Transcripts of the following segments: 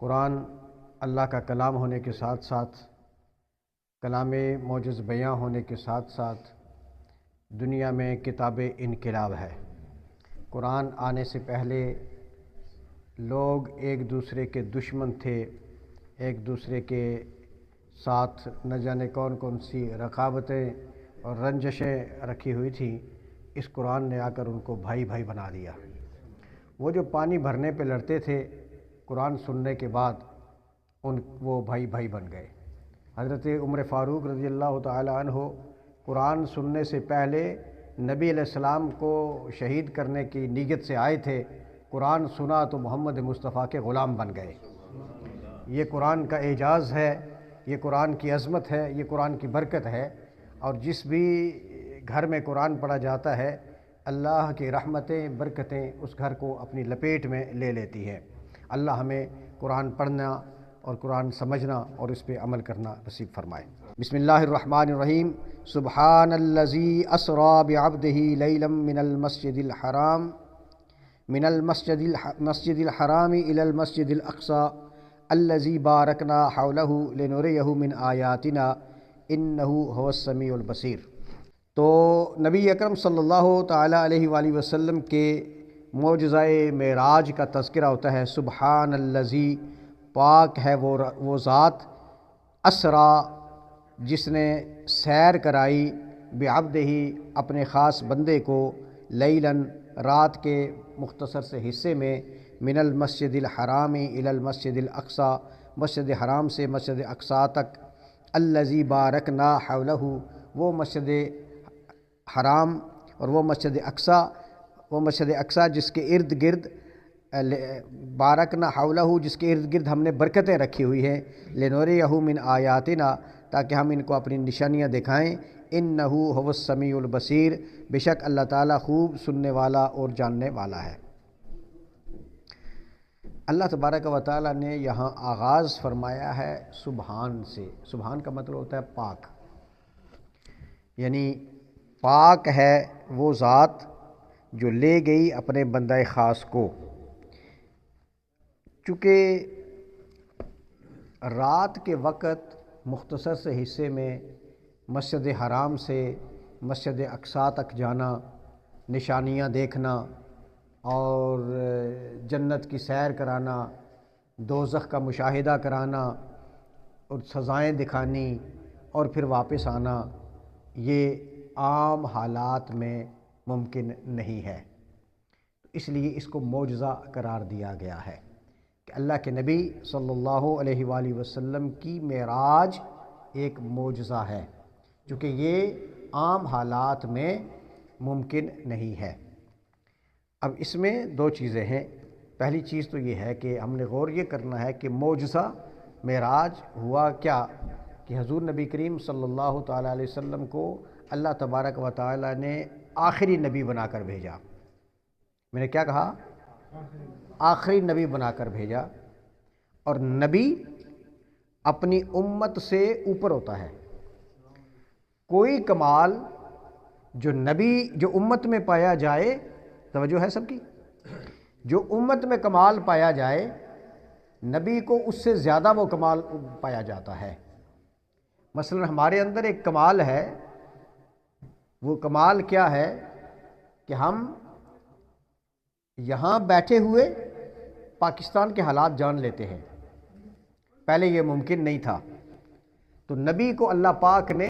قرآن اللہ کا کلام ہونے کے ساتھ ساتھ کلام معجز بیاں ہونے کے ساتھ ساتھ دنیا میں کتاب انقلاب ہے۔ قرآن آنے سے پہلے لوگ ایک دوسرے کے دشمن تھے، ایک دوسرے کے ساتھ نہ جانے کون کون سی رقابتیں اور رنجشیں رکھی ہوئی تھیں۔ اس قرآن نے آ کر ان کو بھائی بھائی بنا دیا۔ وہ جو پانی بھرنے پہ لڑتے تھے، قرآن سننے کے بعد وہ بھائی بھائی بن گئے۔ حضرت عمر فاروق رضی اللہ تعالی عنہ قرآن سننے سے پہلے نبی علیہ السلام کو شہید کرنے کی نیت سے آئے تھے، قرآن سنا تو محمد مصطفیٰ کے غلام بن گئے۔ یہ قرآن کا اعجاز ہے، یہ قرآن کی عظمت ہے، یہ قرآن کی برکت ہے، اور جس بھی گھر میں قرآن پڑھا جاتا ہے اللہ کی رحمتیں برکتیں اس گھر کو اپنی لپیٹ میں لے لیتی ہے۔ اللہ ہمیں قرآن پڑھنا اور قرآن سمجھنا اور اس پہ عمل کرنا نصیب فرمائے۔ بسم اللہ الرحمن الرحیم۔ سبحان الذی اسری بعبدہ لیلا من المسجد الحرام الی المسجد الاقصی الذی بارکنا حولہ لنریہ من آیاتنا انہ هو السمیع البصیر۔ تو نبی اکرم صلی اللہ تعالیٰ علیہ وآلہ وسلم کے معجزہ معراج کا تذکرہ ہوتا ہے۔ سبحان الذی، پاک ہے وہ ذات، اسرا، جس نے سیر کرائی، بعبدہ، اپنے خاص بندے کو، لیلاً، رات کے مختصر سے حصے میں، من المسجد الحرام الی المسجد الاقصی، مسجد حرام سے مسجد اقصی تک، الذی بارکنا حولہ، وہ مسجد حرام اور وہ مسجد اقصی جس کے ارد گرد بارکنا حولہ، جس کے ارد گرد ہم نے برکتیں رکھی ہوئی ہیں، لنریہ من آیاتنا، تاکہ ہم ان کو اپنی نشانیاں دکھائیں، انہ هو السمیع البصیر، بے شک اللہ تعالیٰ خوب سننے والا اور جاننے والا ہے۔ اللہ تبارک و تعالیٰ نے یہاں آغاز فرمایا ہے سبحان سے۔ سبحان کا مطلب ہوتا ہے پاک، یعنی پاک ہے وہ ذات جو لے گئی اپنے بندہ خاص کو۔ چونکہ رات کے وقت مختصر سے حصے میں مسجد حرام سے مسجد اقصی تک جانا، نشانیاں دیکھنا اور جنت کی سیر کرانا، دوزخ کا مشاہدہ کرانا اور سزائیں دکھانی اور پھر واپس آنا، یہ عام حالات میں ممکن نہیں ہے، اس لیے اس کو معجزہ قرار دیا گیا ہے کہ اللہ کے نبی صلی اللہ علیہ وآلہ وسلم کی معراج ایک معجزہ ہے، چونکہ یہ عام حالات میں ممکن نہیں ہے۔ اب اس میں دو چیزیں ہیں۔ پہلی چیز تو یہ ہے کہ ہم نے غور یہ کرنا ہے کہ معجزہ معراج ہوا کیا، کہ حضور نبی کریم صلی اللہ تعالیٰ علیہ وسلم کو اللہ تبارک و تعالیٰ نے آخری نبی بنا کر بھیجا۔ میں نے کیا کہا؟ آخری نبی بنا کر بھیجا، اور نبی اپنی امت سے اوپر ہوتا ہے۔ کوئی کمال جو امت میں پایا جائے، توجہ ہے سب کی، جو امت میں کمال پایا جائے، نبی کو اس سے زیادہ وہ کمال پایا جاتا ہے۔ مثلا ہمارے اندر ایک کمال ہے، وہ کمال کیا ہے کہ ہم یہاں بیٹھے ہوئے پاکستان کے حالات جان لیتے ہیں۔ پہلے یہ ممکن نہیں تھا، تو نبی کو اللہ پاک نے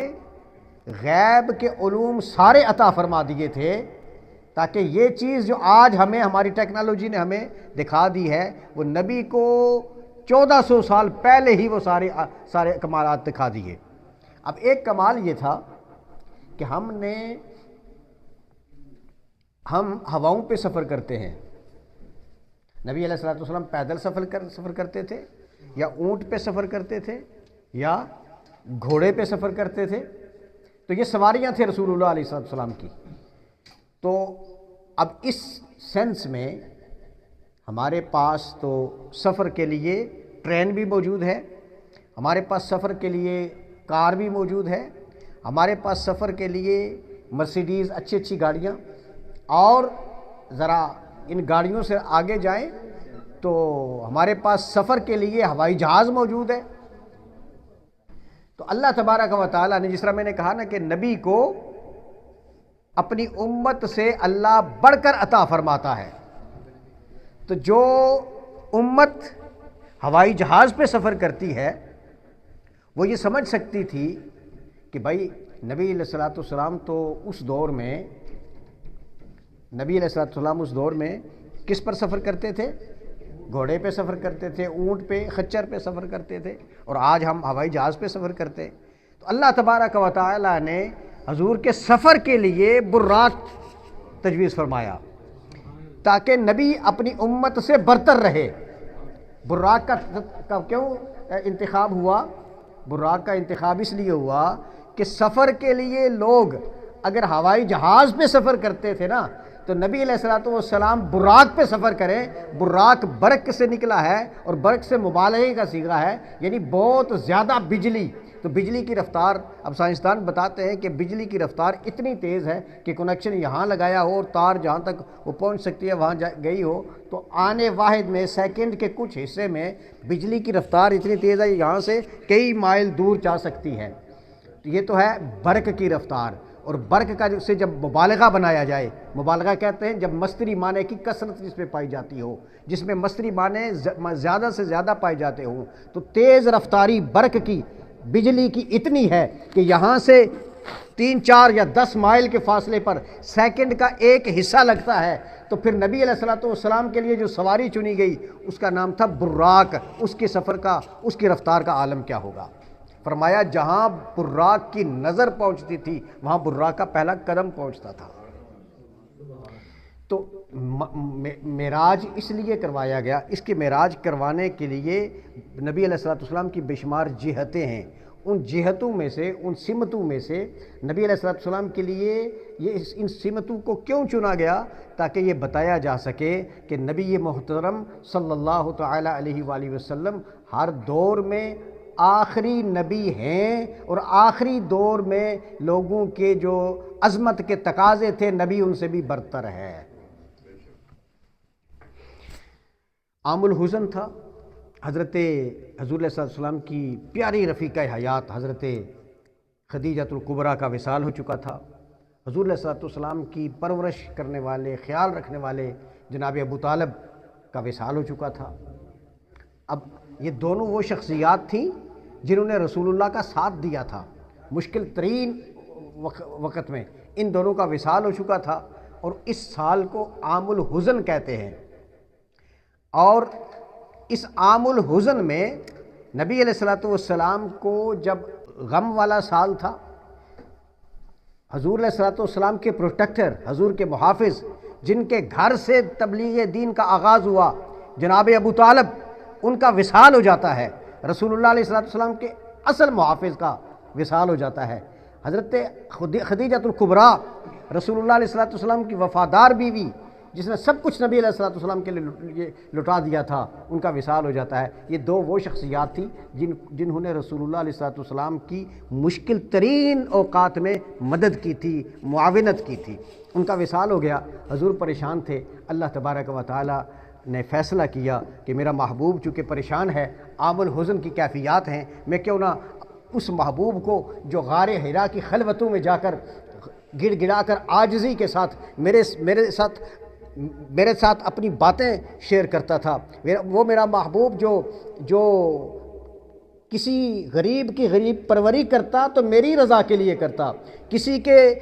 غیب کے علوم سارے عطا فرما دیے تھے، تاکہ یہ چیز جو آج ہماری ٹیکنالوجی نے ہمیں دکھا دی ہے، وہ نبی کو 1400 سال پہلے ہی وہ سارے کمالات دکھا دیے۔ اب ایک کمال یہ تھا کہ ہم ہواؤں پہ سفر کرتے ہیں۔ نبی علیہ السلام پیدل سفر کرتے تھے، یا اونٹ پہ سفر کرتے تھے، یا گھوڑے پہ سفر کرتے تھے، تو یہ سواریاں تھے رسول اللہ علیہ السلام کی۔ تو اب اس سینس میں ہمارے پاس تو سفر کے لیے ٹرین بھی موجود ہے، ہمارے پاس سفر کے لیے کار بھی موجود ہے، ہمارے پاس سفر کے لیے مرسیڈیز اچھی گاڑیاں، اور ذرا ان گاڑیوں سے آگے جائیں تو ہمارے پاس سفر کے لیے ہوائی جہاز موجود ہے۔ تو اللہ تبارک و تعالیٰ نے، جس طرح میں نے کہا نا کہ نبی کو اپنی امت سے اللہ بڑھ کر عطا فرماتا ہے، تو جو امت ہوائی جہاز پہ سفر کرتی ہے وہ یہ سمجھ سکتی تھی کہ بھائی نبی علیہ الصلوۃ والسلام تو اس دور میں اس دور میں کس پر سفر کرتے تھے؟ گھوڑے پہ سفر کرتے تھے، اونٹ پہ، خچر پہ سفر کرتے تھے، اور آج ہم ہوائی جہاز پہ سفر کرتے ہیں۔ تو اللہ تبارک و تعالیٰ نے حضور کے سفر کے لیے براق تجویز فرمایا تاکہ نبی اپنی امت سے برتر رہے۔ براق کا کیوں انتخاب ہوا؟ براق کا انتخاب اس لیے ہوا کہ سفر کے لیے لوگ اگر ہوائی جہاز پہ سفر کرتے تھے نا، تو نبی علیہ الصلوۃ والسلام براق پہ سفر کریں۔ براق برق سے نکلا ہے، اور برق سے مبالغے کا صیغہ ہے، یعنی بہت زیادہ بجلی۔ تو بجلی کی رفتار، اب سائنسدان بتاتے ہیں کہ بجلی کی رفتار اتنی تیز ہے کہ کنیکشن یہاں لگایا ہو اور تار جہاں تک وہ پہنچ سکتی ہے وہاں گئی ہو، تو آنے واحد میں سیکنڈ کے کچھ حصے میں بجلی کی رفتار اتنی تیز ہے یہاں سے کئی مائل دور جا سکتی ہے۔ تو یہ تو ہے برق کی رفتار۔ اور برق کا سے جب مبالغہ بنایا جائے، مبالغہ کہتے ہیں جب مصدری معنی کی کثرت جس میں پائی جاتی ہو، جس میں مصدری معنی زیادہ سے زیادہ پائے جاتے ہوں، تو تیز رفتاری برق کی، بجلی کی اتنی ہے کہ یہاں سے 3 4 یا 10 مائل کے فاصلے پر سیکنڈ کا ایک حصہ لگتا ہے۔ تو پھر نبی علیہ الصلوۃ والسلام کے لیے جو سواری چنی گئی اس کا نام تھا براق۔ اس کے سفر کا، اس کی رفتار کا عالم کیا ہوگا؟ فرمایا جہاں براق کی نظر پہنچتی تھی وہاں براق کا پہلا قدم پہنچتا تھا۔ تو معراج اس لیے کروایا گیا، اس کے معراج کروانے کے لیے نبی علیہ الصلوۃ والسلام کی بے شمار جہتیں ہیں۔ ان جہتوں میں سے، ان سمتوں میں سے نبی علیہ الصلوۃ والسلام کے لیے ان سمتوں کو کیوں چنا گیا؟ تاکہ یہ بتایا جا سکے کہ نبی محترم صلی اللہ تعالی علیہ وآلہ وسلم ہر دور میں آخری نبی ہیں، اور آخری دور میں لوگوں کے جو عظمت کے تقاضے تھے نبی ان سے بھی برتر ہے۔ عام الحزن تھا، حضرت حضور علیہ السلام کی پیاری رفیقہ حیات حضرت خدیجۃ الکبریٰ کا وصال ہو چکا تھا۔ حضور علیہ السلام کی پرورش کرنے والے، خیال رکھنے والے جناب ابو طالب کا وصال ہو چکا تھا۔ اب یہ دونوں وہ شخصیات تھیں جنہوں نے رسول اللہ کا ساتھ دیا تھا مشکل ترین وقت میں۔ ان دونوں کا وصال ہو چکا تھا، اور اس سال کو عام الحزن کہتے ہیں۔ اور اس عام الحزن میں نبی علیہ الصلوۃ والسلام کو جب غم والا سال تھا، حضور علیہ الصلوۃ والسلام کے پروٹیکٹر، حضور کے محافظ، جن کے گھر سے تبلیغ دین کا آغاز ہوا، جناب ابو طالب، ان کا وصال ہو جاتا ہے۔ رسول اللہ علیہ السلام کے اصل محافظ کا وصال ہو جاتا ہے۔ حضرت خدیجۃ الکبریٰ، رسول اللہ علیہ السلام کی وفادار بیوی، جس نے سب کچھ نبی علیہ السلام کے لیے لٹا دیا تھا، ان کا وصال ہو جاتا ہے۔ یہ دو وہ شخصیات تھیں جنہوں نے رسول اللہ علیہ السلام کی مشکل ترین اوقات میں مدد کی تھی، معاونت کی تھی۔ ان کا وصال ہو گیا، حضور پریشان تھے۔ اللہ تبارک و تعالی نے فیصلہ کیا کہ میرا محبوب چونکہ پریشان ہے، عام الحزن کی کیفیات ہیں، میں کیوں نہ اس محبوب کو جو غار حرا کی خلوتوں میں جا کر گڑ گڑا کر عاجزی کے ساتھ میرے ساتھ اپنی باتیں شیئر کرتا تھا، وہ میرا محبوب جو کسی غریب کی غریب پروری کرتا تو میری رضا کے لیے کرتا، کسی کے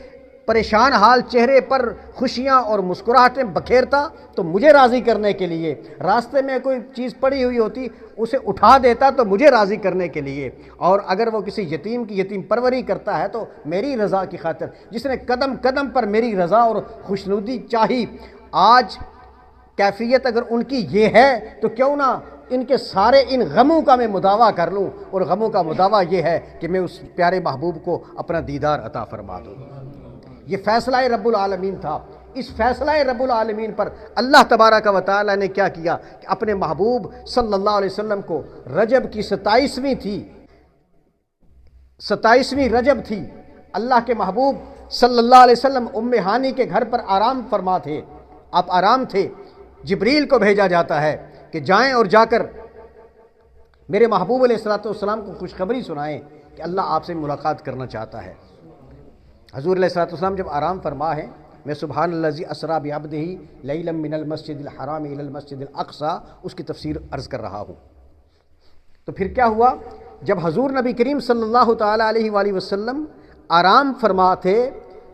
پریشان حال چہرے پر خوشیاں اور مسکراہٹیں بکھیرتا تو مجھے راضی کرنے کے لیے، راستے میں کوئی چیز پڑی ہوئی ہوتی اسے اٹھا دیتا تو مجھے راضی کرنے کے لیے، اور اگر وہ کسی یتیم کی یتیم پروری کرتا ہے تو میری رضا کی خاطر، جس نے قدم قدم پر میری رضا اور خوشنودی چاہی۔ آج کیفیت اگر ان کی یہ ہے تو کیوں نہ ان کے سارے ان غموں کا میں مداوع کر لوں، اور غموں کا مداوع یہ ہے کہ میں اس پیارے محبوب کو اپنا دیدار عطا فرما دوں۔ یہ فیصلہ رب العالمین تھا۔ اس فیصلہ رب العالمین پر اللہ تبارک و تعالی نے کیا کیا کہ اپنے محبوب صلی اللہ علیہ وسلم کو رجب کی 27ویں رجب تھی، اللہ کے محبوب صلی اللہ علیہ وسلم ام ہانی کے گھر پر آرام فرما تھے، آپ آرام تھے، جبریل کو بھیجا جاتا ہے کہ جائیں اور جا کر میرے محبوب علیہ الصلوۃ والسلام کو خوشخبری سنائیں کہ اللہ آپ سے ملاقات کرنا چاہتا ہے۔ حضور علیہ الصلوۃ والسلام جب آرام فرما ہے، میں سبحان الذی اسریٰ بعبدہ لیلا من المسجد الحرام الی المسجد الاقصی اس کی تفسیر عرض کر رہا ہوں۔ تو پھر کیا ہوا؟ جب حضور نبی کریم صلی اللہ تعالیٰ علیہ وآلہ وسلم آرام فرما تھے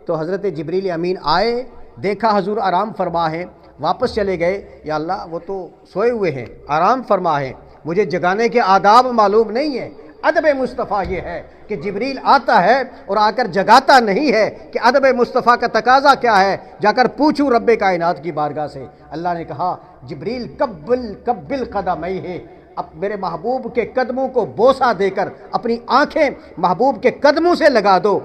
تو حضرت جبریل امین آئے، دیکھا حضور آرام فرما ہے، واپس چلے گئے، یا اللہ وہ تو سوئے ہوئے ہیں، آرام فرما ہے، مجھے جگانے کے آداب معلوم نہیں ہے۔ ادب مصطفیٰ یہ ہے کہ جبریل آتا ہے اور آ کر جگاتا نہیں ہے کہ ادب مصطفیٰ کا تقاضا کیا ہے، جا کر پوچھوں رب کائنات کی بارگاہ سے۔ اللہ نے کہا جبریل قبل قدمئی ہے، اب میرے محبوب کے قدموں کو بوسہ دے کر اپنی آنکھیں محبوب کے قدموں سے لگا دو۔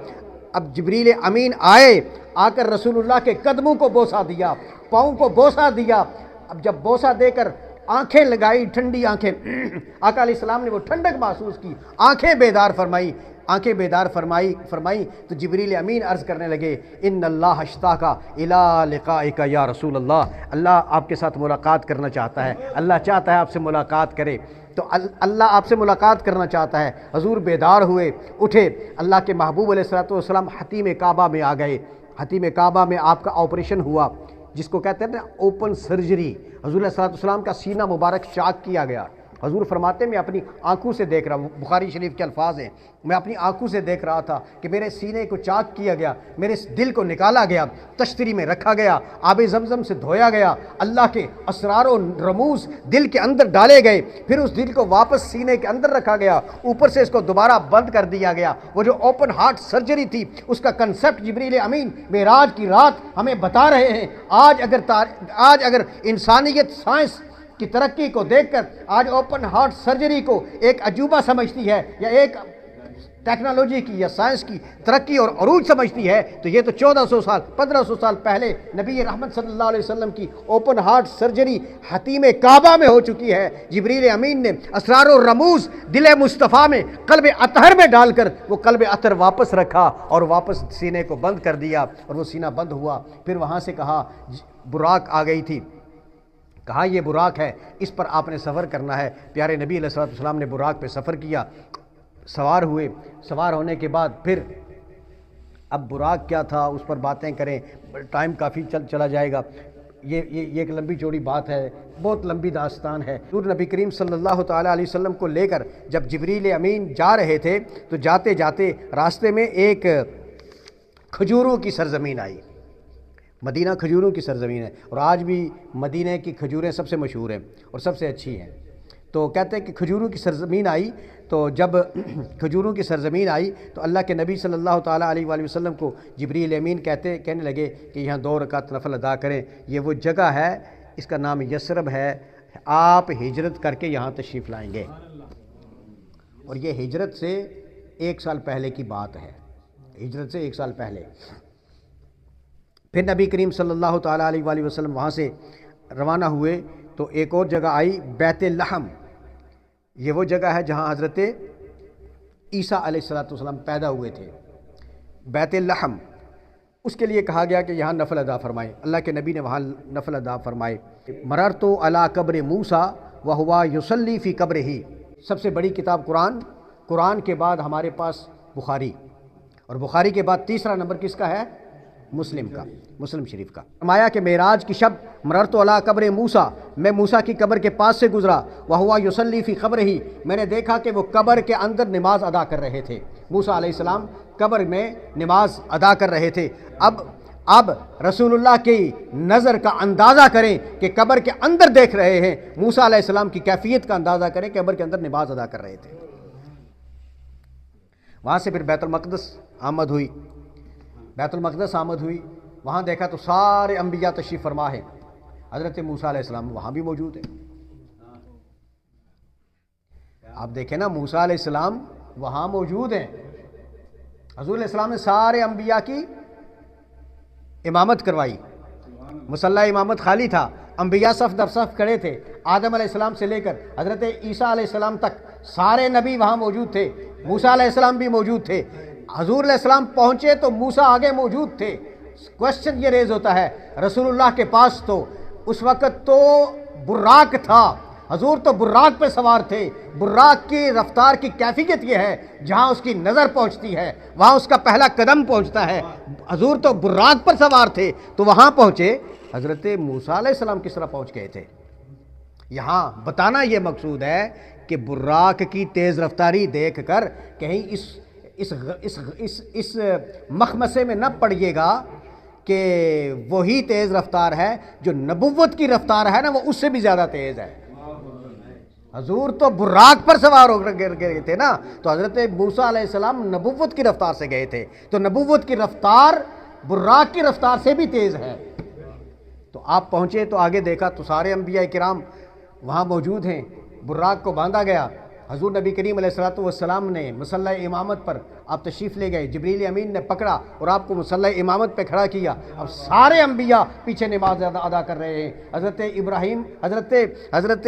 اب جبریل امین آئے، آ کر رسول اللہ کے قدموں کو بوسہ دیا، پاؤں کو بوسہ دیا۔ اب جب بوسہ دے کر آنکھیں لگائی، ٹھنڈی آنکھیں، آقا علیہ السلام نے وہ ٹھنڈک محسوس کی، آنکھیں بیدار فرمائی تو جبریل امین عرض کرنے لگے ان اللہ اشتاق الی لقائک یا رسول اللہ، اللہ آپ کے ساتھ ملاقات کرنا چاہتا ہے، اللہ چاہتا ہے آپ سے ملاقات کرے، تو اللہ آپ سے ملاقات کرنا چاہتا ہے۔ حضور بیدار ہوئے، اٹھے، اللہ کے محبوب علیہ الصلوۃ والسلام حتیم کعبہ میں آ گئے۔ حتیم کعبہ میں آپ کا آپریشن ہوا، جس کو کہتے ہیں نا اوپن سرجری۔ حضور علیہ الصلوۃ والسلام کا سینہ مبارک چاک کیا گیا۔ حضور فرماتے ہیں میں اپنی آنکھوں سے دیکھ رہا ہوں، بخاری شریف کے الفاظ ہیں، میں اپنی آنکھوں سے دیکھ رہا تھا کہ میرے سینے کو چاک کیا گیا، میرے دل کو نکالا گیا، تشتری میں رکھا گیا، آب زمزم سے دھویا گیا، اللہ کے اسرار و رموز دل کے اندر ڈالے گئے، پھر اس دل کو واپس سینے کے اندر رکھا گیا، اوپر سے اس کو دوبارہ بند کر دیا گیا۔ وہ جو اوپن ہارٹ سرجری تھی اس کا کنسیپٹ جبریل امین معراج کی رات ہمیں بتا رہے ہیں۔ آج اگر انسانیت سائنس کی ترقی کو دیکھ کر آج اوپن ہارٹ سرجری کو ایک عجوبہ سمجھتی ہے، یا ایک ٹیکنالوجی کی یا سائنس کی ترقی اور عروج سمجھتی ہے، تو یہ تو 1500 سال پہلے نبی رحمت صلی اللہ علیہ وسلم کی اوپن ہارٹ سرجری حتیم کعبہ میں ہو چکی ہے۔ جبریل امین نے اسرار و رموز دل مصطفیٰ میں قلب اطہر میں ڈال کر وہ قلب اطہر واپس رکھا اور واپس سینے کو بند کر دیا، اور وہ سینہ بند ہوا۔ پھر وہاں سے کہا براق آ گئی تھی، کہا یہ براق ہے، اس پر آپ نے سفر کرنا ہے۔ پیارے نبی علیہ الصلوۃ والسلام نے براق پہ سفر کیا، سوار ہوئے، سوار ہونے کے بعد پھر اب براق کیا تھا اس پر باتیں کریں، ٹائم کافی چلا جائے گا، یہ ایک لمبی چوڑی بات ہے، بہت لمبی داستان ہے۔ حضور نبی کریم صلی اللہ تعالیٰ علیہ وسلم کو لے کر جب جبریل امین جا رہے تھے تو جاتے جاتے راستے میں ایک کھجوروں کی سرزمین آئی۔ مدینہ کھجوروں کی سرزمین ہے، اور آج بھی مدینہ کی کھجوریں سب سے مشہور ہیں اور سب سے اچھی ہیں۔ تو کہتے ہیں کہ کھجوروں کی سرزمین آئی، تو جب کھجوروں کی سرزمین آئی تو اللہ کے نبی صلی اللہ تعالیٰ علیہ وآلہ وسلم کو جبریل امین کہنے لگے کہ یہاں 2 رکعت نفل ادا کریں، یہ وہ جگہ ہے، اس کا نام یثرب ہے، آپ ہجرت کر کے یہاں تشریف لائیں گے۔ اور یہ ہجرت سے 1 سال پہلے کی بات ہے، ہجرت سے 1 سال پہلے۔ پھر نبی کریم صلی اللہ تعالیٰ علیہ وآلہ وسلم وہاں سے روانہ ہوئے تو ایک اور جگہ آئی بیت لحم، یہ وہ جگہ ہے جہاں حضرت عیسیٰ علیہ السلام پیدا ہوئے تھے، بیت لحم۔ اس کے لیے کہا گیا کہ یہاں نفل ادا فرمائے، اللہ کے نبی نے وہاں نفل ادا فرمائے۔ مررت علی قبر موسیٰ وہو یصلی فی قبرہ، سب سے بڑی کتاب قرآن کے بعد ہمارے پاس بخاری، اور بخاری کے بعد تیسرا نمبر کس کا ہے؟ مسلم شریف کا۔ فرمایا کہ معراج کی شب مررت علی قبر موسیٰ، میں موسیٰ کی قبر کے پاس سے گزرا، وہو یصلی فی قبرہ، میں نے دیکھا کہ وہ قبر کے اندر نماز ادا کر رہے تھے۔ موسیٰ علیہ السلام قبر میں نماز ادا کر رہے تھے۔ اب رسول اللہ کی نظر کا اندازہ کریں کہ قبر کے اندر دیکھ رہے ہیں، موسیٰ علیہ السلام کی کیفیت کا اندازہ کریں کہ قبر کے اندر نماز ادا کر رہے تھے۔ وہاں سے پھر بیت المقدس آمد ہوئی، وہاں دیکھا تو سارے انبیاء تشریف فرما ہے، حضرت موسیٰ علیہ السلام وہاں بھی موجود ہیں۔ آپ دیکھیں نا، موسیٰ علیہ السلام وہاں موجود ہیں، حضور علیہ السلام نے سارے انبیاء کی امامت کروائی، مصلی امامت خالی تھا، انبیاء صف در صف کھڑے تھے، آدم علیہ السلام سے لے کر حضرت عیسیٰ علیہ السلام تک سارے نبی وہاں موجود تھے، موسیٰ علیہ السلام بھی موجود تھے۔ حضور علیہ السلام پہنچے تو موسیٰ آگے موجود تھے۔ کوشچن یہ ریز ہوتا ہے، رسول اللہ کے پاس تو اس وقت تو براق تھا، حضور تو براق پہ سوار تھے. براق کی رفتار کی کیفیت یہ ہے جہاں اس کی نظر پہنچتی ہے وہاں اس کا پہلا قدم پہنچتا ہے. حضور تو براق پر سوار تھے تو وہاں پہنچے. حضرت موسیٰ علیہ السلام کس طرح پہنچ گئے تھے؟ یہاں بتانا یہ مقصود ہے کہ براق کی تیز رفتاری دیکھ کر کہیں اس مخمسے میں نہ پڑیے گا کہ وہی تیز رفتار ہے جو نبوت کی رفتار ہے نا، وہ اس سے بھی زیادہ تیز ہے. حضور تو براق پر سوار ہو کر گئے تھے نا، تو حضرت موسیٰ علیہ السلام نبوت کی رفتار سے گئے تھے، تو نبوت کی رفتار براق کی رفتار سے بھی تیز ہے. تو آپ پہنچے تو آگے دیکھا تو سارے انبیاء کرام وہاں موجود ہیں. براق کو باندھا گیا. حضور نبی کریم علیہ السلام نے مصلی امامت پر آپ تشریف لے گئے. جبریل امین نے پکڑا اور آپ کو مصلی امامت پہ کھڑا کیا. اب سارے انبیاء پیچھے نماز ادا کر رہے ہیں. حضرت ابراہیم، حضرت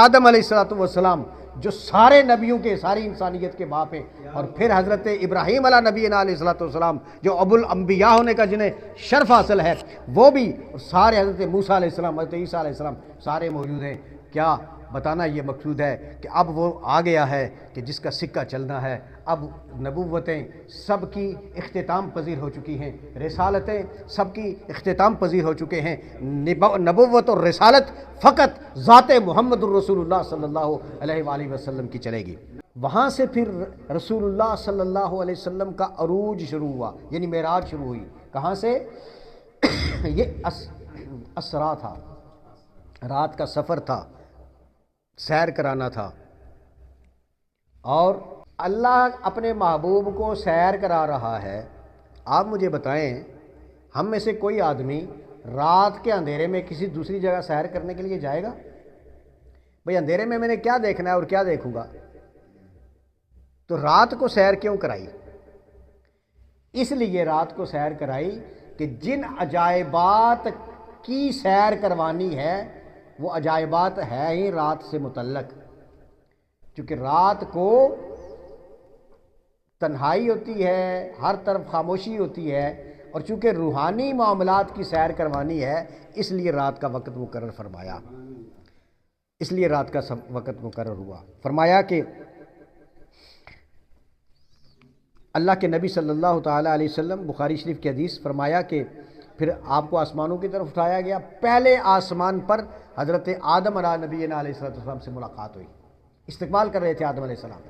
آدم علیہ السلام جو سارے نبیوں کے، ساری انسانیت کے باپ ہیں، اور پھر حضرت ابراہیم علیہ نبینا علیہ السلام جو ابو الانبیاء ہونے کا جنہیں شرف حاصل ہے وہ بھی، اور سارے حضرت موسیٰ علیہ السلام، حضرت عیسیٰ علیہ السلام سارے موجود ہیں. کیا بتانا یہ مقصود ہے کہ اب وہ آ گیا ہے کہ جس کا سکہ چلنا ہے. اب نبوتیں سب کی اختتام پذیر ہو چکی ہیں، رسالتیں سب کی اختتام پذیر ہو چکے ہیں. نبوت اور رسالت فقط ذات محمد الرسول اللہ صلی اللہ علیہ وآلہ وسلم کی چلے گی. وہاں سے پھر رسول اللہ صلی اللہ علیہ وسلم کا عروج شروع ہوا، یعنی معراج شروع ہوئی. کہاں سے؟ یہ اسرا تھا، رات کا سفر تھا، سیر کرانا تھا. اور اللہ اپنے محبوب کو سیر کرا رہا ہے. آپ مجھے بتائیں، ہم میں سے کوئی آدمی رات کے اندھیرے میں کسی دوسری جگہ سیر کرنے کے لیے جائے گا؟ بھئی اندھیرے میں نے کیا دیکھنا ہے اور کیا دیکھوں گا؟ تو رات کو سیر کیوں کرائی؟ اس لیے رات کو سیر کرائی کہ جن عجائبات کی سیر کروانی ہے وہ عجائبات ہے ہی رات سے متعلق. چونکہ رات کو تنہائی ہوتی ہے، ہر طرف خاموشی ہوتی ہے، اور چونکہ روحانی معاملات کی سیر کروانی ہے اس لیے رات کا وقت مقرر فرمایا. اس لیے رات کا وقت مقرر ہوا. فرمایا کہ اللہ کے نبی صلی اللہ تعالیٰ علیہ وسلم، بخاری شریف کی حدیث، فرمایا کہ پھر آپ کو آسمانوں کی طرف اٹھایا گیا. پہلے آسمان پر حضرت آدم علیہ نبینا علیہ السلام سے ملاقات ہوئی. استقبال کر رہے تھے آدم علیہ السلام.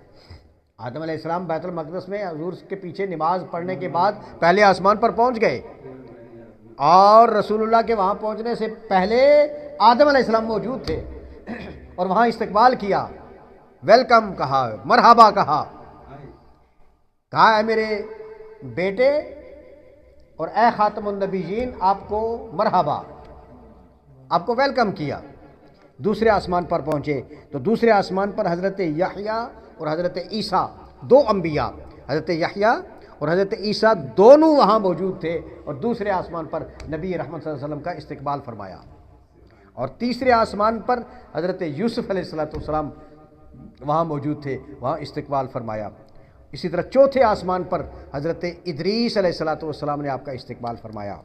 آدم علیہ السلام بیت المقدس میں حضور کے پیچھے نماز پڑھنے کے بعد پہلے آسمان پر پہنچ گئے، اور رسول اللہ کے وہاں پہنچنے سے پہلے آدم علیہ السلام موجود تھے اور وہاں استقبال کیا، ویلکم کہا، مرحبا کہا اے میرے بیٹے اور اے خاتم النبیین، آپ کو مرحبا، آپ کو ویلکم کیا. دوسرے آسمان پر پہنچے تو دوسرے آسمان پر حضرت یحییٰ اور حضرت عیسیٰ، دو انبیاء، حضرت یحییٰ اور حضرت عیسیٰ دونوں وہاں موجود تھے، اور دوسرے آسمان پر نبی رحمت صلی اللہ علیہ وسلم کا استقبال فرمایا. اور تیسرے آسمان پر حضرت یوسف علیہ السلام وہاں موجود تھے، وہاں استقبال فرمایا. اسی طرح چوتھے آسمان پر حضرت ادریس علیہ السلام نے آپ کا استقبال فرمایا.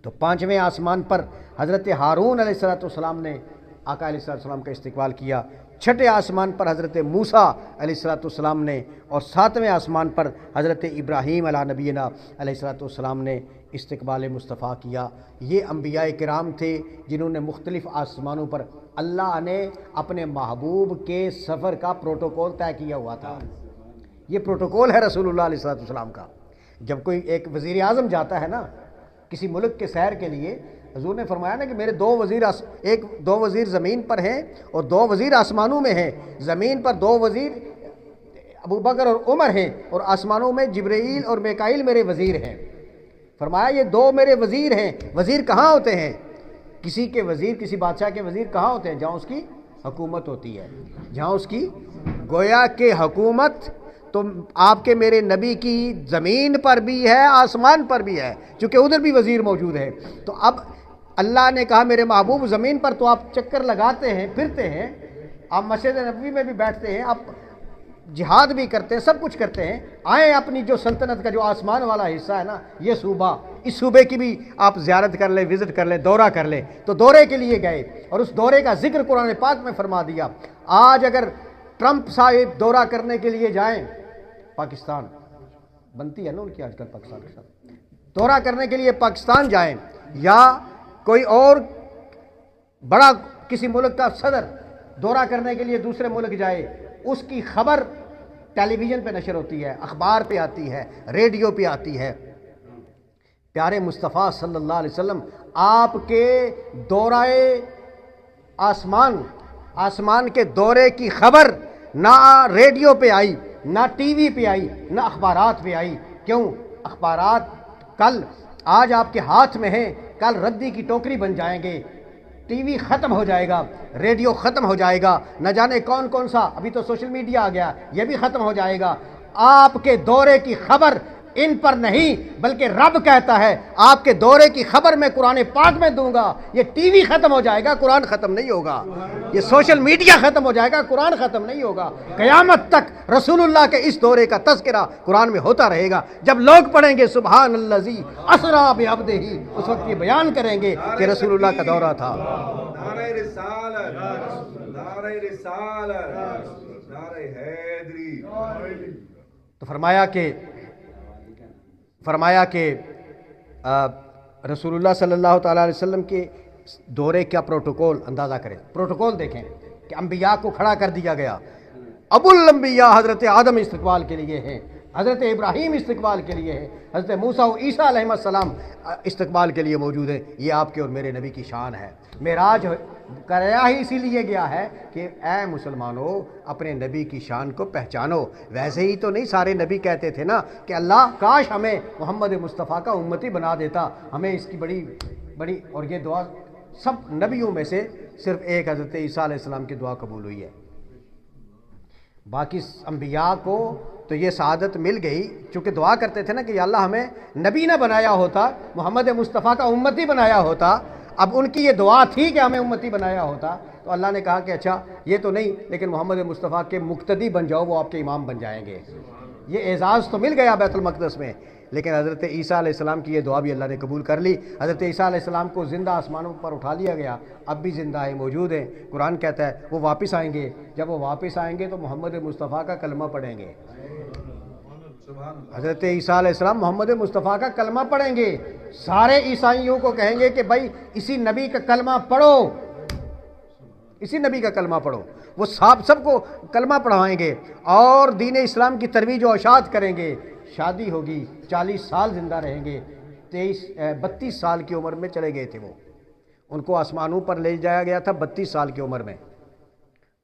تو پانچویں آسمان پر حضرت ہارون علیہ السلام نے آقا علیہ السلام کا استقبال کیا. چھٹے آسمان پر حضرت موسیٰ علیہ السلام نے، اور ساتویں آسمان پر حضرت ابراہیم علیہ نبینا علیہ السلام نے استقبال مصطفیٰ کیا. یہ انبیاء کرام تھے جنہوں نے مختلف آسمانوں پر اللہ نے اپنے محبوب کے سفر کا پروٹوکول طے کیا ہوا تھا. یہ پروٹوکول ہے رسول اللہ علیہ السلام کا. جب کوئی ایک وزیر اعظم جاتا ہے نا کسی ملک کے سیر کے لیے، حضور نے فرمایا نا کہ میرے دو وزیر زمین پر ہیں اور 2 وزیر آسمانوں میں ہیں. زمین پر 2 وزیر ابو بکر اور عمر ہیں، اور آسمانوں میں جبرائیل اور میکائیل میرے وزیر ہیں. فرمایا یہ 2 میرے وزیر ہیں. وزیر کہاں ہوتے ہیں؟ کسی کے وزیر، کسی بادشاہ کے وزیر کہاں ہوتے ہیں؟ جہاں اس کی حکومت ہوتی ہے، جہاں اس کی گویا کہ حکومت تو آپ کے میرے نبی کی زمین پر بھی ہے، آسمان پر بھی ہے، چونکہ ادھر بھی وزیر موجود ہے. تو اب اللہ نے کہا میرے محبوب زمین پر تو آپ چکر لگاتے ہیں، پھرتے ہیں، آپ مسجد نبوی میں بھی بیٹھتے ہیں، آپ جہاد بھی کرتے ہیں، سب کچھ کرتے ہیں، آئیں اپنی جو سلطنت کا جو آسمان والا حصہ ہے نا یہ صوبہ، اس صوبے کی بھی آپ زیارت کر لیں، وزٹ کر لیں، دورہ کر لیں۔ تو دورے کے لیے گئے اور اس دورے کا ذکر قرآن پاک میں فرما دیا۔ آج اگر ٹرمپ صاحب دورہ کرنے کے لیے جائیں، پاکستان بنتی ہے نا ان کی آج کل پاکستان کے ساتھ، دورہ کرنے کے لیے پاکستان جائیں یا کوئی اور بڑا کسی ملک کا صدر دورہ کرنے کے لیے دوسرے ملک جائے، اس کی خبر ٹیلی ویژن پہ نشر ہوتی ہے، اخبار پہ آتی ہے، ریڈیو پہ آتی ہے۔ پیارے مصطفیٰ صلی اللہ علیہ وسلم آپ کے دورہ آسمان کے دورے کی خبر نہ ریڈیو پہ آئی، نہ ٹی وی پہ آئی، نہ اخبارات پہ آئی۔ کیوں؟ اخبارات کل آج آپ کے ہاتھ میں ہیں، کل ردی کی ٹوکری بن جائیں گے، ٹی وی ختم ہو جائے گا، ریڈیو ختم ہو جائے گا، نہ جانے کون کون سا، ابھی تو سوشل میڈیا آ گیا، یہ بھی ختم ہو جائے گا۔ آپ کے دورے کی خبر ان پر نہیں، بلکہ رب کہتا ہے آپ کے دورے کی خبر میں قرآن پاک میں دوں گا۔ یہ ٹی وی ختم ہو جائے گا، قرآن ختم نہیں ہوگا۔ یہ سوشل میڈیا ختم ہو جائے گا، قرآن ختم نہیں ہوگا۔ قیامت تک رسول اللہ کے اس دورے کا تذکرہ قرآن میں ہوتا رہے گا۔ جب لوگ پڑھیں گے سبحان الذی اسریٰ بعبدہ، اس وقت یہ بیان کریں گے کہ رسول اللہ کا دورہ تھا۔ نعرہ رسالت، نعرہ رسالت، نعرہ حیدری۔ تو فرمایا کہ رسول اللہ صلی اللہ تعالیٰ علیہ وسلم کے دورے کا پروٹوکول اندازہ کریں، پروٹوکول دیکھیں کہ انبیاء کو کھڑا کر دیا گیا۔ ابو الانبیاء حضرت آدم استقبال کے لیے ہیں، حضرت ابراہیم استقبال کے لیے ہے، حضرت موسیٰ و عیسیٰ علیہ السلام استقبال کے لیے موجود ہیں۔ یہ آپ کے اور میرے نبی کی شان ہے۔ معراج کرایا ہی اسی لیے گیا ہے کہ اے مسلمانوں اپنے نبی کی شان کو پہچانو۔ ویسے ہی تو نہیں سارے نبی کہتے تھے نا کہ اللہ کاش ہمیں محمد مصطفیٰ کا امتی بنا دیتا، ہمیں اس کی بڑی اور یہ دعا سب نبیوں میں سے صرف ایک حضرت عیسیٰ علیہ السلام کی دعا قبول ہوئی ہے۔ باقی انبیاء کو تو یہ سعادت مل گئی، چونکہ دعا کرتے تھے نا کہ یا اللہ ہمیں نبی نہ بنایا ہوتا، محمد مصطفیٰ کا امتی بنایا ہوتا۔ اب ان کی یہ دعا تھی کہ ہمیں امتی بنایا ہوتا، تو اللہ نے کہا کہ اچھا یہ تو نہیں، لیکن محمد مصطفیٰ کے مقتدی بن جاؤ، وہ آپ کے امام بن جائیں گے۔ یہ اعزاز تو مل گیا بیت المقدس میں، لیکن حضرت عیسیٰ علیہ السلام کی یہ دعا بھی اللہ نے قبول کر لی۔ حضرت عیسیٰ علیہ السلام کو زندہ آسمانوں پر اٹھا لیا گیا، اب بھی زندہ ہے، موجود ہیں۔ قرآن کہتا ہے وہ واپس آئیں گے، جب وہ واپس آئیں گے تو محمد مصطفیٰ کا کلمہ پڑھیں گے۔ حضرت عیسیٰ علیہ السلام محمد مصطفیٰ کا کلمہ پڑھیں گے، سارے عیسائیوں کو کہیں گے کہ بھائی اسی نبی کا کلمہ پڑھو، اسی نبی کا کلمہ پڑھو۔ وہ سب کو کلمہ پڑھائیں گے اور دین اسلام کی ترویج و اشاعت کریں گے۔ شادی ہوگی، 40 سال زندہ رہیں گے۔ 32 سال کی عمر میں چلے گئے تھے وہ، ان کو آسمانوں پر لے جایا گیا تھا 32 سال کی عمر میں،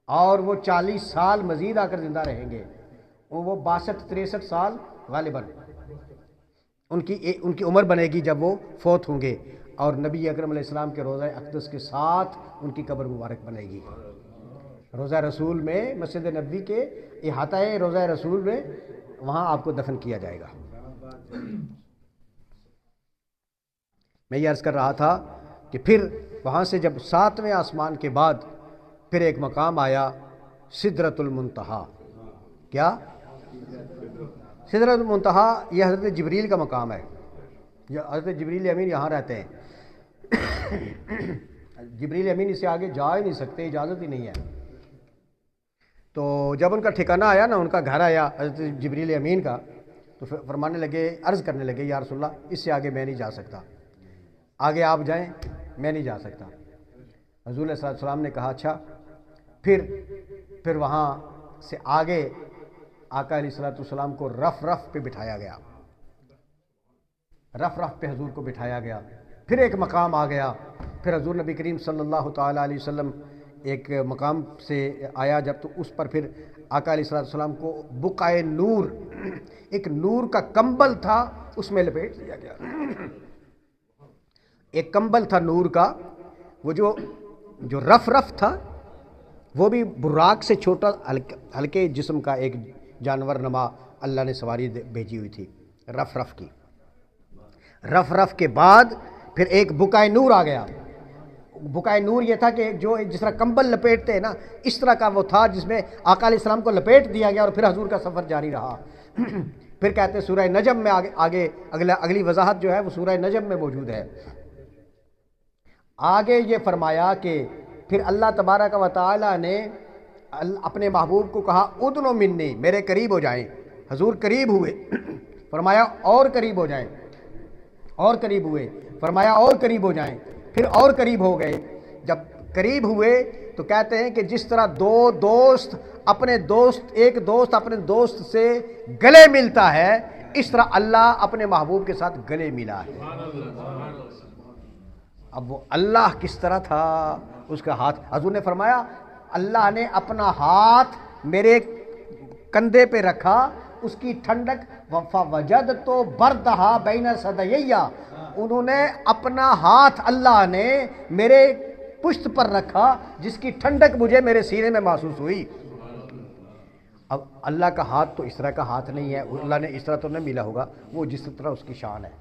اور وہ 40 سال مزید آ کر زندہ رہیں گے۔ وہ 62-63 سال غالباً ان کی عمر بنے گی جب وہ فوت ہوں گے، اور نبی اکرم علیہ السلام کے روضہ اقدس کے ساتھ ان کی قبر مبارک بنے گی۔ روضہ رسول میں، مسجد نبوی کے احاطہ روضہ رسول میں، وہاں آپ کو دفن کیا جائے گا۔ میں یہ عرض کر رہا تھا کہ پھر وہاں سے جب 7ویں آسمان کے بعد پھر ایک مقام آیا سدرۃ المنتہا۔ کیا؟ سدرۃ المنتہا یہ حضرت جبریل کا مقام ہے۔ حضرت جبریل امین یہاں رہتے ہیں، جبریل امین اس سے آگے جا ہی نہیں سکتے، اجازت ہی نہیں ہے۔ تو جب ان کا ٹھکانہ آیا نا، ان کا گھر آیا حضرت جبریل امین کا، تو فرمانے لگے، عرض کرنے لگے یا رسول اللہ اس سے آگے میں نہیں جا سکتا، آگے آپ جائیں، میں نہیں جا سکتا۔ حضور علیہ السلام نے کہا اچھا۔ پھر وہاں سے آگے آقا علیہ السلام کو رف پہ بٹھایا گیا، رف پہ حضور کو بٹھایا گیا۔ پھر ایک مقام آ گیا، پھر حضور نبی کریم صلی اللہ تعالیٰ علیہ وسلم ایک مقام سے آیا جب، تو اس پر پھر آقا علیہ السلام کو بقعۂ نور، ایک نور کا کمبل تھا، اس میں لپیٹ دیا گیا۔ ایک کمبل تھا نور کا، وہ جو رف تھا، وہ بھی براق سے چھوٹا ہلکے جسم کا ایک جانور نما اللہ نے سواری بھیجی ہوئی تھی رف کی۔ رف کے بعد پھر ایک بقعۂ نور آ گیا، بکائے نور یہ تھا کہ جو جس طرح کمبل لپیٹتے ہیں نا، اس طرح کا وہ تھا جس میں آقا علیہ السلام کو لپیٹ دیا گیا، اور پھر حضور کا سفر جاری رہا۔ پھر کہتے ہیں سورہ نجم میں آگے اگلی وضاحت جو ہے وہ سورہ نجم میں موجود ہے۔ آگے یہ فرمایا کہ پھر اللہ تبارک و تعالی نے اپنے محبوب کو کہا ادنو منی، میرے قریب ہو جائیں۔ حضور قریب ہوئے، فرمایا اور قریب ہو جائیں، اور قریب ہوئے، فرمایا اور قریب ہو جائیں، پھر اور قریب ہو گئے۔ جب قریب ہوئے تو کہتے ہیں کہ جس طرح ایک دوست اپنے دوست سے گلے ملتا ہے، اس طرح اللہ اپنے محبوب کے ساتھ گلے ملا ہے۔ اب وہ اللہ کس طرح تھا، اس کا ہاتھ، حضور نے فرمایا اللہ نے اپنا ہاتھ میرے کندھے پہ رکھا، اس کی ٹھنڈک فوجدت بردھا بین ثدییہ، انہوں نے اپنا ہاتھ اللہ نے میرے پشت پر رکھا جس کی ٹھنڈک مجھے میرے سینے میں محسوس ہوئی۔ اب اللہ کا ہاتھ تو اس طرح کا ہاتھ نہیں ہے، اللہ نے اس طرح تو نہیں ملا ہوگا، وہ جس طرح اس کی شان ہے،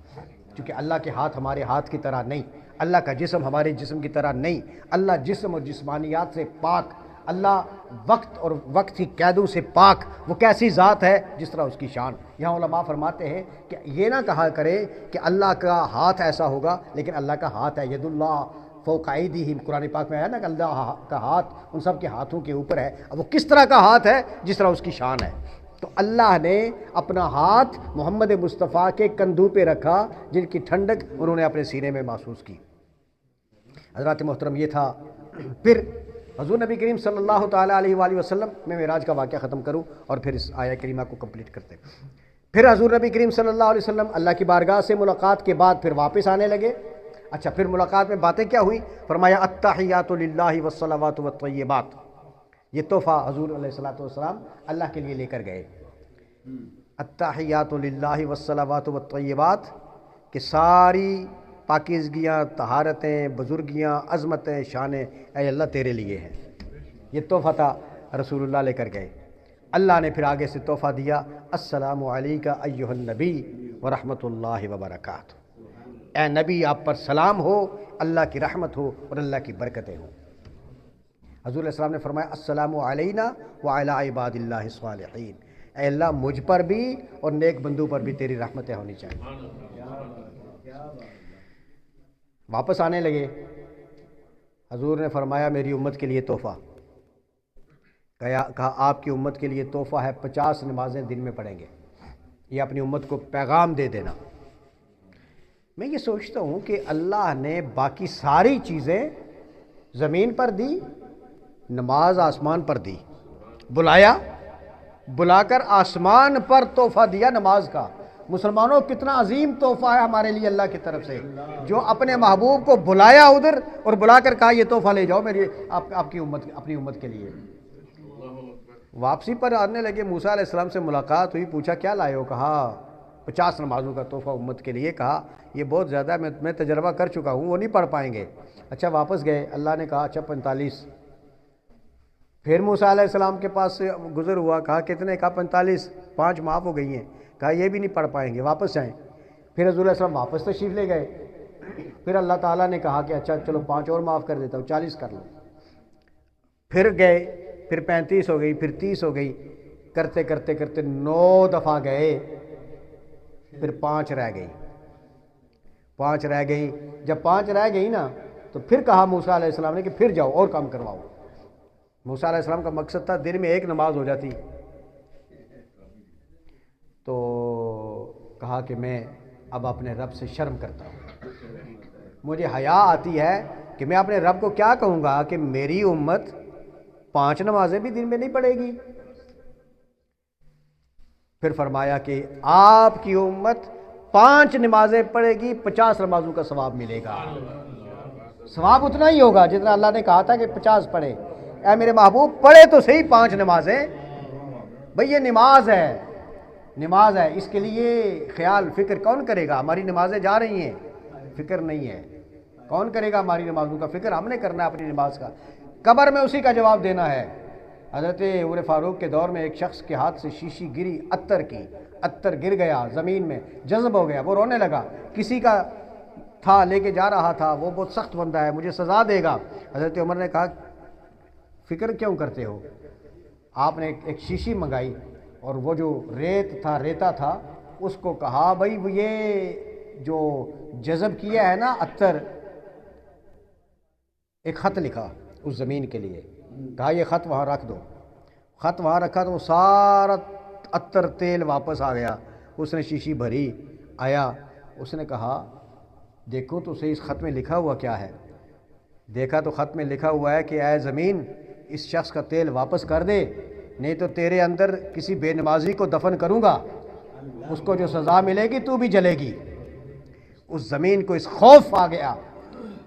کیونکہ اللہ کے ہاتھ ہمارے ہاتھ کی طرح نہیں، اللہ کا جسم ہمارے جسم کی طرح نہیں، اللہ جسم اور جسمانیات سے پاک، اللہ وقت اور وقت کی قیدوں سے پاک، وہ کیسی ذات ہے جس طرح اس کی شان۔ یہاں علماء فرماتے ہیں کہ یہ نہ کہا کرے کہ اللہ کا ہاتھ ایسا ہوگا، لیکن اللہ کا ہاتھ ہے، ید اللہ فوق ایدیہم، قرآن پاک میں آیا نا کہ اللہ کا ہاتھ ان سب کے ہاتھوں کے اوپر ہے۔ اب وہ کس طرح کا ہاتھ ہے؟ جس طرح اس کی شان ہے۔ تو اللہ نے اپنا ہاتھ محمد مصطفیٰ کے کندھوں پہ رکھا جن کی ٹھنڈک انہوں نے اپنے سینے میں محسوس کی۔ حضرات محترم، یہ تھا۔ پھر حضور نبی کریم صلی اللہ تعالیٰ علیہ وآلہ وسلم، میں معراج کا واقعہ ختم کروں اور پھر اس آیہ کریمہ کو کمپلیٹ کرتے ہیں۔ پھر حضور نبی کریم صلی اللہ علیہ وسلم اللہ کی بارگاہ سے ملاقات کے بعد پھر واپس آنے لگے۔ اچھا، پھر ملاقات میں باتیں کیا ہوئی؟ فرمایا التحیات للہ والصلوات والطیبات، یہ تحفہ حضور علیہ الصلوۃ والسلام اللہ کے لیے لے کر گئے۔ التحیات للہ والصلوات والطیبات کہ ساری پاکیزگیاں، طہارتیں، بزرگیاں، عظمتیں، شانیں اے اللہ تیرے لیے ہیں۔ یہ تحفہ تھا رسول اللہ لے کر گئے۔ اللہ نے پھر آگے سے تحفہ دیا السلام علیکہ ایھا النبی ورحمۃ اللہ وبرکاتہ، اے نبی آپ پر سلام ہو، اللہ کی رحمت ہو اور اللہ کی برکتیں ہوں۔ حضور علیہ السلام نے فرمایا السلام علینا وعلی عباد اللہ الصالحین، اے اللہ مجھ پر بھی اور نیک بندوں پر بھی تیری رحمتیں ہونی چاہیے۔ واپس آنے لگے، حضور نے فرمایا میری امت کے لیے تحفہ، کہا آپ کی امت کے لیے تحفہ ہے 50 نمازیں دن میں پڑھیں گے، یہ اپنی امت کو پیغام دے دینا۔ میں یہ سوچتا ہوں کہ اللہ نے باقی ساری چیزیں زمین پر دی، نماز آسمان پر دی، بلا کر آسمان پر تحفہ دیا نماز کا۔ مسلمانوں کتنا عظیم تحفہ ہے ہمارے لیے اللہ کی طرف سے، جو اپنے محبوب کو بلایا ادھر اور بلا کر کہا یہ تحفہ لے جاؤ میری آپ کی امت، اپنی امت کے لیے۔ واپسی پر آنے لگے، موسیٰ علیہ السلام سے ملاقات ہوئی، پوچھا کیا لائے ہو؟ کہا 50 نمازوں کا تحفہ امت کے لیے۔ کہا یہ بہت زیادہ ہے، میں تجربہ کر چکا ہوں، وہ نہیں پڑھ پائیں گے۔ اچھا واپس گئے، اللہ نے کہا اچھا 45۔ پھر موسیٰ علیہ السلام کے پاس سے گزر ہوا، کہا کتنے؟ کہا 45، 5 معاف ہو گئی ہیں۔ کہا یہ بھی نہیں پڑھ پائیں گے، واپس جائیں۔ پھر حضور علیہ السلام واپس تشریف لے گئے۔ پھر اللہ تعالیٰ نے کہا کہ اچھا چلو 5 اور معاف کر دیتا ہوں، 40 کر لو۔ پھر گئے، پھر 35 ہو گئی، پھر 30 ہو گئی، کرتے کرتے کرتے 9 دفعہ گئے، پھر 5 رہ گئی، 5 رہ گئی۔ جب 5 رہ گئی نا تو پھر کہا موسیٰ علیہ السلام نے کہ پھر جاؤ اور کام کرواؤ۔ موسیٰ علیہ السلام کا مقصد تھا دن میں 1 نماز ہو جاتی، تو کہا کہ میں اب اپنے رب سے شرم کرتا ہوں، مجھے حیا آتی ہے کہ میں اپنے رب کو کیا کہوں گا کہ میری امت 5 نمازیں بھی دن میں نہیں پڑھے گی۔ پھر فرمایا کہ آپ کی امت 5 نمازیں پڑھے گی، 50 نمازوں کا ثواب ملے گا۔ ثواب اتنا ہی ہوگا جتنا اللہ نے کہا تھا کہ 50 پڑھے۔ اے میرے محبوب پڑھے تو صحیح 5 نمازیں، بھئی یہ نماز ہے، نماز ہے، اس کے لیے خیال فکر کون کرے گا؟ ہماری نمازیں جا رہی ہیں، فکر نہیں ہے، کون کرے گا ہماری نمازوں کا فکر؟ ہم نے کرنا ہے اپنی نماز کا، قبر میں اسی کا جواب دینا ہے۔ حضرت عمر فاروق کے دور میں ایک شخص کے ہاتھ سے شیشی گری، عطر گر گیا زمین میں، جذب ہو گیا، وہ رونے لگا۔ کسی کا تھا لے کے جا رہا تھا، وہ بہت سخت بندہ ہے، مجھے سزا دے گا۔ حضرت عمر نے کہا فکر کیوں کرتے ہو؟ آپ نے ایک شیشی منگائی اور وہ جو ریتا تھا اس کو کہا بھائی یہ جو جذب کیا ہے نا عطر، ایک خط لکھا اس زمین کے لیے، کہا یہ خط وہاں رکھ دو۔ خط وہاں رکھا تو وہ سارا عطر تیل واپس آ گیا۔ اس نے شیشی بھری، آیا، اس نے کہا دیکھو تو صحیح اس خط میں لکھا ہوا کیا ہے۔ دیکھا تو خط میں لکھا ہوا ہے کہ اے زمین اس شخص کا تیل واپس کر دے، نہیں تو تیرے اندر کسی بے نمازی کو دفن کروں گا، اس کو جو سزا ملے گی تو بھی جلے گی۔ اس زمین کو اس خوف آ گیا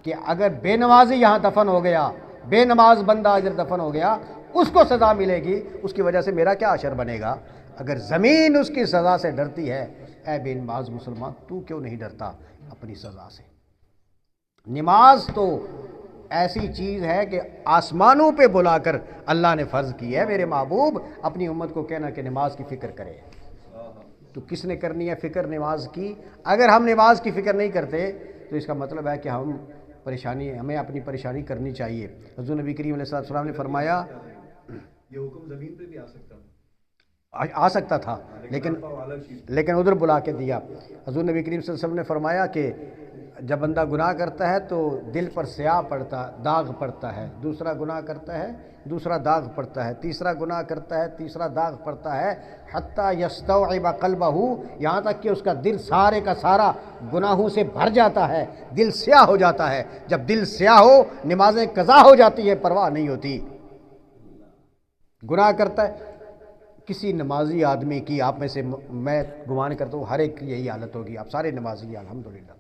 کہ اگر بے نمازی یہاں دفن ہو گیا، بے نماز بندہ ادھر دفن ہو گیا، اس کو سزا ملے گی، اس کی وجہ سے میرا کیا اشر بنے گا۔ اگر زمین اس کی سزا سے ڈرتی ہے، اے بے نماز مسلمان تو کیوں نہیں ڈرتا اپنی سزا سے؟ نماز تو ایسی چیز ہے کہ آسمانوں پہ بلا کر اللہ نے فرض کی ہے، میرے محبوب اپنی امت کو کہنا کہ نماز کی فکر کرے۔ تو کس نے کرنی ہے فکر نماز کی؟ اگر ہم نماز کی فکر نہیں کرتے تو اس کا مطلب ہے کہ ہمیں اپنی پریشانی کرنی چاہیے۔ حضور نبی کریم علیہ السلام نے فرمایا یہ حکم زمین پہ بھی آ سکتا آ سکتا تھا لیکن ادھر بلا کے دیا۔ حضور نبی کریم صلی اللہ علیہ وسلم نے فرمایا کہ جب بندہ گناہ کرتا ہے تو دل پر سیاہ داغ پڑتا ہے، دوسرا گناہ کرتا ہے دوسرا داغ پڑتا ہے، تیسرا گناہ کرتا ہے تیسرا داغ پڑتا ہے، حتیٰ یستوعب قلبہ، یہاں تک کہ اس کا دل سارے کا سارا گناہوں سے بھر جاتا ہے، دل سیاہ ہو جاتا ہے۔ جب دل سیاہ ہو نمازیں قضا ہو جاتی ہے، پرواہ نہیں ہوتی۔ گناہ کرتا ہے کسی نمازی آدمی کی، آپ میں سے میں گمان کرتا ہوں ہر ایک کی یہی حالت ہوگی، آپ سارے نمازی ہیں الحمدللہ،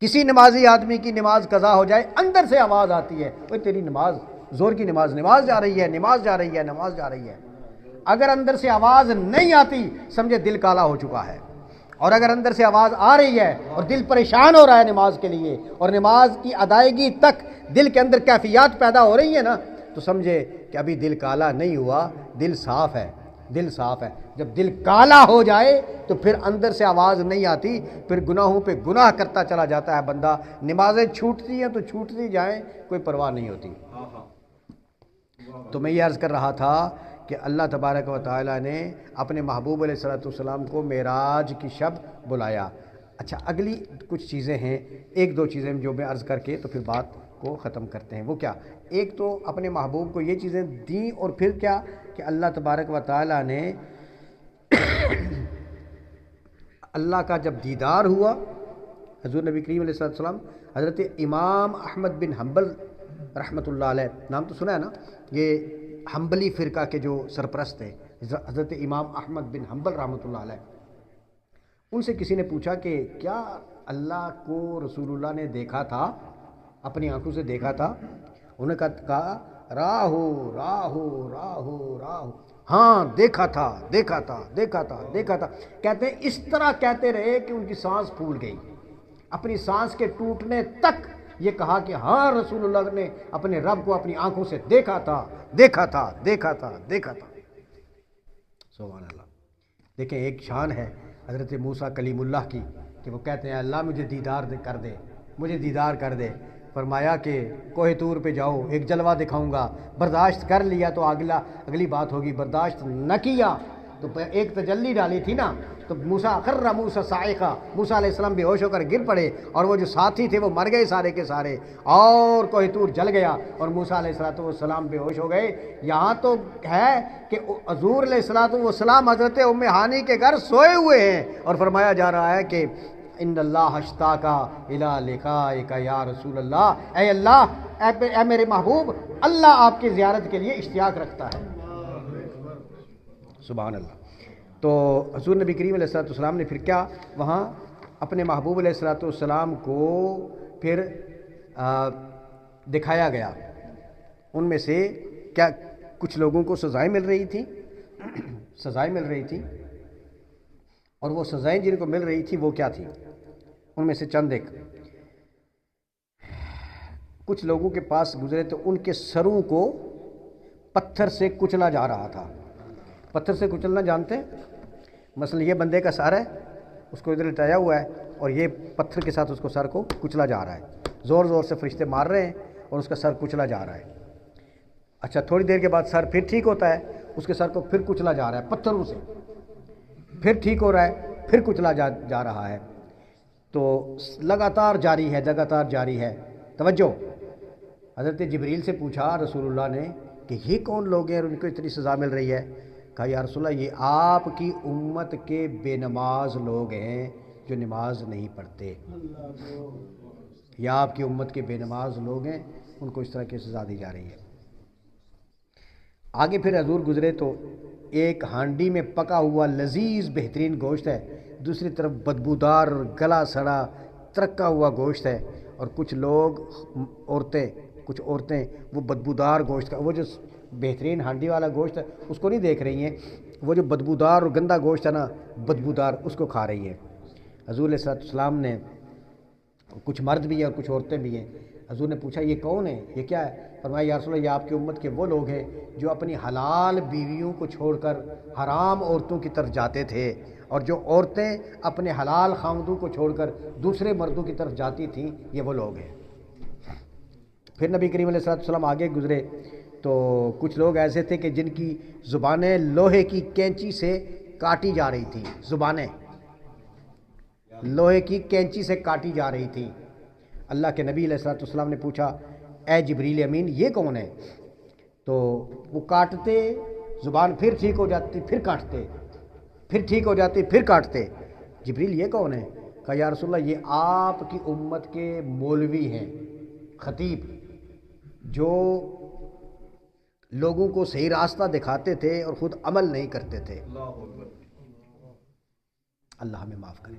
کسی نمازی آدمی کی نماز قضا ہو جائے، اندر سے آواز آتی ہے اوے تیری نماز، زور کی نماز جا رہی ہے، نماز جا رہی ہے، نماز جا رہی ہے۔ اگر اندر سے آواز نہیں آتی سمجھے دل کالا ہو چکا ہے، اور اگر اندر سے آواز آ رہی ہے اور دل پریشان ہو رہا ہے نماز کے لیے، اور نماز کی ادائیگی تک دل کے اندر کیفیات پیدا ہو رہی ہیں نا، تو سمجھے کہ ابھی دل کالا نہیں ہوا، دل صاف ہے، دل صاف ہے۔ جب دل کالا ہو جائے تو پھر اندر سے آواز نہیں آتی، پھر گناہوں پہ گناہ کرتا چلا جاتا ہے بندہ۔ نمازیں چھوٹتی ہیں تو چھوٹتی جائیں، کوئی پرواہ نہیں ہوتی۔ تو میں یہ عرض کر رہا تھا کہ اللہ تبارک و تعالیٰ نے اپنے محبوب علیہ السلام کو معراج کی شب بلایا۔ اچھا اگلی کچھ چیزیں ہیں، ایک دو چیزیں جو میں عرض کر کے تو پھر بات کو ختم کرتے ہیں۔ وہ کیا؟ ایک تو اپنے محبوب کو یہ چیزیں دیں، اور پھر کیا کہ اللہ تبارک و تعالیٰ نے اللہ کا جب دیدار ہوا، حضور نبی کریم علیہ السلام حضرت امام احمد بن حنبل رحمۃ اللہ علیہ، نام تو سنا ہے نا، یہ حنبلی فرقہ کے جو سرپرست تھے حضرت امام احمد بن حنبل رحمۃ اللہ علیہ، ان سے کسی نے پوچھا کہ کیا اللہ کو رسول اللہ نے دیکھا تھا، اپنی آنکھوں سے دیکھا تھا؟ انہوں نے کہا راہو راہو راہو راہو، ہاں دیکھا تھا دیکھا تھا دیکھا تھا دیکھا تھا۔ کہتے ہیں اس طرح کہتے رہے کہ ان کی سانس پھول گئی، اپنی سانس کے ٹوٹنے تک یہ کہا کہ ہاں رسول اللہ نے اپنے رب کو اپنی آنکھوں سے دیکھا تھا دیکھا تھا دیکھا تھا دیکھا تھا۔ سبحان اللہ۔ دیکھیں ایک شان ہے حضرت موسیٰ کلیم اللہ کی کہ وہ کہتے ہیں اللہ مجھے دیدار کر دے، مجھے دیدار کر دے۔ فرمایا کہ کوہ طور پہ جاؤ، ایک جلوہ دکھاؤں گا، برداشت کر لیا تو اگلی بات ہوگی، برداشت نہ کیا تو ایک تجلی ڈالی تھی نا، تو خر موسیٰ صاعقہ، موسیٰ علیہ السلام بے ہوش ہو کر گر پڑے، اور وہ جو ساتھی تھے وہ مر گئے سارے کے سارے، اور کوہ طور جل گیا اور موسیٰ علیہ السلام بے ہوش ہو گئے۔ یہاں تو ہے کہ حضور علیہ السلام حضرت ام ہانی کے گھر سوئے ہوئے ہیں، اور فرمایا جا رہا ہے کہ ان اللہ اشتاق الی لقائک یا رسول اللہ، اے اللہ، اے میرے محبوب، اللہ آپ کی زیارت کے لیے اشتیاق رکھتا ہے۔ سبحان اللہ۔ تو حضور نبی کریم علیہ السلام نے پھر کیا وہاں اپنے محبوب علیہ السلام کو پھر دکھایا گیا، ان میں سے کیا کچھ لوگوں کو سزائیں مل رہی تھیں، سزائیں مل رہی تھیں، اور وہ سزائیں جن کو مل رہی تھی وہ کیا تھی؟ ان میں سے چند ایک، کچھ لوگوں کے پاس گزرے تو ان کے سروں کو پتھر سے کچلا جا رہا تھا۔ پتھر سے کچلنا جانتے ہیں؟ مثلا یہ بندے کا سر ہے، اس کو ادھر لٹایا ہوا ہے اور یہ پتھر کے ساتھ اس کو سر کو کچلا جا رہا ہے، زور زور سے فرشتے مار رہے ہیں اور اس کا سر کچلا جا رہا ہے۔ اچھا تھوڑی دیر کے بعد سر پھر ٹھیک ہوتا ہے، اس کے سر کو پھر کچلا جا رہا ہے پتھروں سے، پھر ٹھیک ہو رہا ہے، پھر کچلا جا رہا ہے۔ تو لگاتار جاری ہے۔ توجہ، حضرت جبریل سے پوچھا رسول اللہ نے کہ یہ کون لوگ ہیں اور ان کو اتنی سزا مل رہی ہے؟ کہا یا رسول اللہ، یہ آپ کی امت کے بے نماز لوگ ہیں جو نماز نہیں پڑھتے، یا آپ کی امت کے بے نماز لوگ ہیں، ان کو اس طرح کی سزا دی جا رہی ہے۔ آگے پھر حضور گزرے تو ایک ہانڈی میں پکا ہوا لذیذ بہترین گوشت ہے، دوسری طرف بدبودار گلا سڑا ترکا ہوا گوشت ہے، اور کچھ عورتیں وہ بدبودار گوشت کا، وہ جو بہترین ہانڈی والا گوشت ہے اس کو نہیں دیکھ رہی ہیں، وہ جو بدبودار اور گندا گوشت ہے نا بدبودار، اس کو کھا رہی ہیں۔ حضور علیہ السلام نے، کچھ مرد بھی ہیں اور کچھ عورتیں بھی ہیں، حضور نے پوچھا یہ کون ہے، یہ کیا ہے؟ فرمایا یا رسول اللہ، یہ آپ کی امت کے وہ لوگ ہیں جو اپنی حلال بیویوں کو چھوڑ کر حرام عورتوں کی طرف جاتے تھے، اور جو عورتیں اپنے حلال خاوندوں کو چھوڑ کر دوسرے مردوں کی طرف جاتی تھیں، یہ وہ لوگ ہیں۔ پھر نبی کریم علیہ السلام آگے گزرے تو کچھ لوگ ایسے تھے کہ جن کی زبانیں لوہے کی کینچی سے کاٹی جا رہی تھیں، زبانیں لوہے کی کینچی سے کاٹی جا رہی تھیں۔ اللہ کے نبی علیہ السلام نے پوچھا اے جبریل امین، یہ کون ہے؟ تو وہ کاٹتے، زبان پھر ٹھیک ہو جاتی، پھر کاٹتے، پھر ٹھیک ہو جاتی، پھر کاٹتے۔ جبریل یہ کون ہے؟ کہا یا رسول اللہ، یہ آپ کی امت کے مولوی ہیں، خطیب، جو لوگوں کو صحیح راستہ دکھاتے تھے اور خود عمل نہیں کرتے تھے۔ اللہ ہمیں معاف کرے،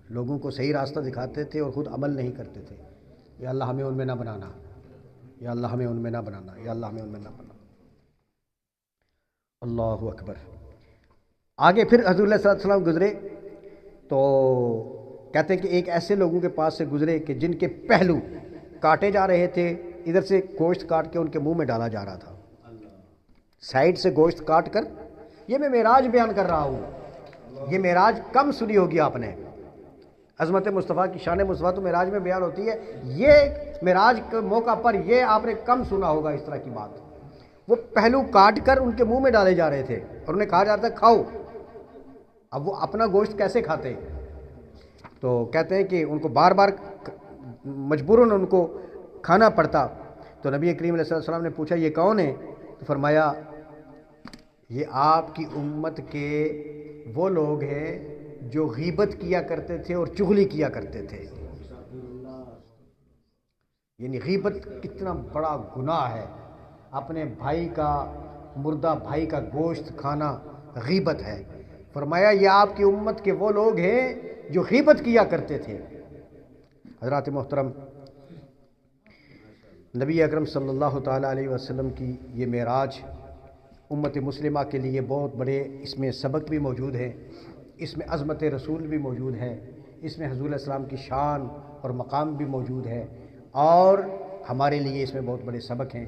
لوگوں کو صحیح راستہ دکھاتے تھے اور خود عمل نہیں کرتے تھے۔ یا اللہ ہمیں ان میں نہ بنانا، یا اللہ ہمیں ان میں نہ بنانا، یا اللہ ہمیں ان میں نہ بنانا۔ اللہ اکبر۔ آگے پھر حضور علیہ السلام گزرے تو کہتے ہیں کہ ایک ایسے لوگوں کے پاس سے گزرے کہ جن کے پہلو کاٹے جا رہے تھے، ادھر سے گوشت کاٹ کے ان کے منہ میں ڈالا جا رہا تھا، سائیڈ سے گوشت کاٹ کر۔ یہ میں معراج بیان کر رہا ہوں، یہ معراج کم سنی ہوگی آپ نے، عظمت مصطفیٰ کی شان مصطفیٰ تو معراج میں بیان ہوتی ہے، یہ معراج کے موقع پر یہ آپ نے کم سنا ہوگا اس طرح کی بات۔ وہ پہلو کاٹ کر ان کے منہ میں ڈالے جا رہے تھے اور انہیں کہا جاتا ہے کھاؤ۔ اب وہ اپنا گوشت کیسے کھاتے؟ تو کہتے ہیں کہ ان کو بار بار مجبوراً ان کو کھانا پڑتا۔ تو نبی کریم علیہ السلام نے پوچھا یہ کون ہے؟ تو فرمایا یہ آپ کی امت کے وہ لوگ ہیں جو غیبت کیا کرتے تھے اور چغلی کیا کرتے تھے۔ یعنی غیبت کتنا بڑا گناہ ہے، اپنے بھائی کا، مردہ بھائی کا گوشت کھانا غیبت ہے۔ فرمایا یہ آپ کی امت کے وہ لوگ ہیں جو غیبت کیا کرتے تھے۔ حضرات محترم، نبی اکرم صلی اللہ تعالیٰ علیہ وسلم کی یہ معراج امت مسلمہ کے لیے بہت بڑے، اس میں سبق بھی موجود ہے، اس میں عظمت رسول بھی موجود ہے، اس میں حضور علیہ السلام کی شان اور مقام بھی موجود ہے، اور ہمارے لیے اس میں بہت بڑے سبق ہیں۔